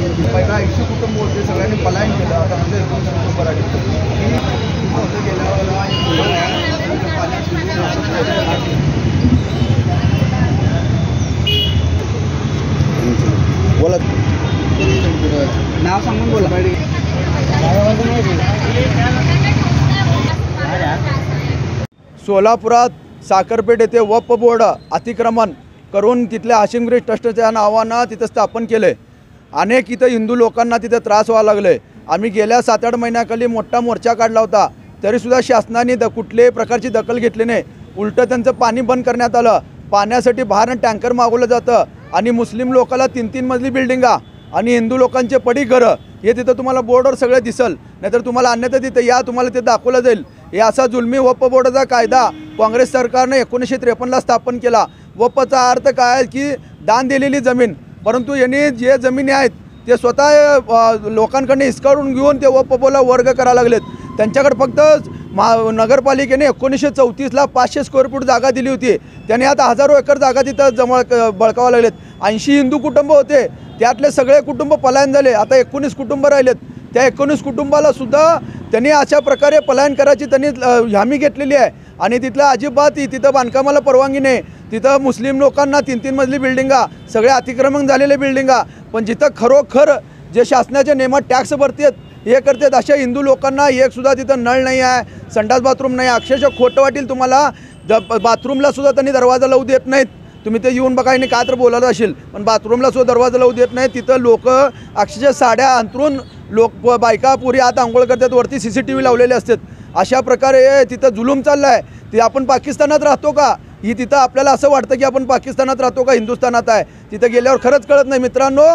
पहिला 80 कुटुंब होते, सगळ्यांनी पलायन केलं. आता म्हणजे 19 कुटुंब बोला, नाव सांगून बोला. सोलापुरात साखरपेठ येथे वक्फ बोर्ड अतिक्रमण करून तिथल्या हाशिम ब्रिज ट्रस्टच्या नावानं तिथं स्थापन केले. अनेक इथं हिंदू लोकांना तिथं त्रास व्हायला लागले. आम्ही गेल्या 7-8 महिन्याखाली मोठा मोर्चा काढला होता, तरीसुद्धा शासनाने कुठल्याही प्रकारची दखल घेतली नाही. उलटं त्यांचं पाणी बंद करण्यात आलं. पाण्यासाठी बाहेरनं टँकर मागवलं जातं आणि मुस्लिम लोकांना 3-3 मजली बिल्डिंगा आणि हिंदू लोकांचे पडीक घरं हे तिथं तुम्हाला बोर्डवर सगळं दिसल. नाहीतर तुम्हाला अन्यथा तिथं या तुम्हाला ते दाखवलं जाईल. हे असा जुलमी वक्फ बोर्डाचा कायदा काँग्रेस सरकारने 1953ला स्थापन केला. वक्फचा अर्थ काय आहे की दान दिलेली जमीन, परंतु यांनी जे जमिनी आहेत ते स्वतः लोकांकडून हिसकावून घेऊन ते वक्फ बोर्डला वर्ग करायला लागलेत. त्यांच्याकडे फक्त नगरपालिकेने 1934ला 500 स्क्वेअर फूट जागा दिली होती. त्याने आता हजारो एकर जागा तिथं बळकावा लागलेत. 80 हिंदू कुटुंब होते, त्यातले सगळे कुटुंब पलायन झाले. आता 19 कुटुंब राहिलेत. त्या 19 कुटुंबाला सुद्धा त्यांनी अशा प्रकारे पलायन करायची त्यांनी हमी घेतलेली आहे. आणि तिथलं अजिबात तिथं बांधकामाला परवानगी नाही. तिथं मुस्लिम लोकांना 3-3 मजली बिल्डिंगा, सगळे अतिक्रमण झालेले बिल्डिंगा. पण जिथं खरोखर जे शासनाच्या नियमात टॅक्स भरतात हे करतात अशा हिंदू लोकांना एकसुद्धा तिथं नळ नाही आहे, संडास बाथरूम नाही. अक्षरशः खोटं वाटेल तुम्हाला, बाथरूमला सुद्धा त्यांनी दरवाजा लावू देत नाहीत. तुम्ही ते येऊन बघा, यांनी काय तर बोलत असेल, पण बाथरूमला सुद्धा दरवाजा लावू देत नाही. तिथं लोक अक्षरशः साड्या अंतरून बायका पुरी आत आंघोळ करतात, वरती CCTV लावलेले असतात. अशा प्रकारे तिथं जुलूम चालला आहे. ते आपण पाकिस्तानात राहतो का? ही तिथं आपल्याला असं वाटतं की आपण पाकिस्तानात राहतो का हिंदुस्थानात आहे. तिथं गेल्यावर खरंच कळत नाही. मित्रांनो,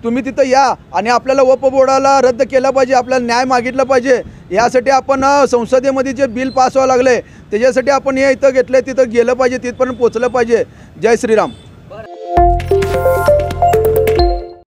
तुम्ही तिथं या आणि आपल्याला वक्फ बोर्डाला रद्द केला पाहिजे, आपल्याला न्याय मागितला पाहिजे. यासाठी आपण संसदेमध्ये जे बिल पास व्हावं लागले त्याच्यासाठी आपण हे इथं घेतलं, तिथं गेलं पाहिजे, तिथपर्यंत पोचलं पाहिजे. जय श्रीराम.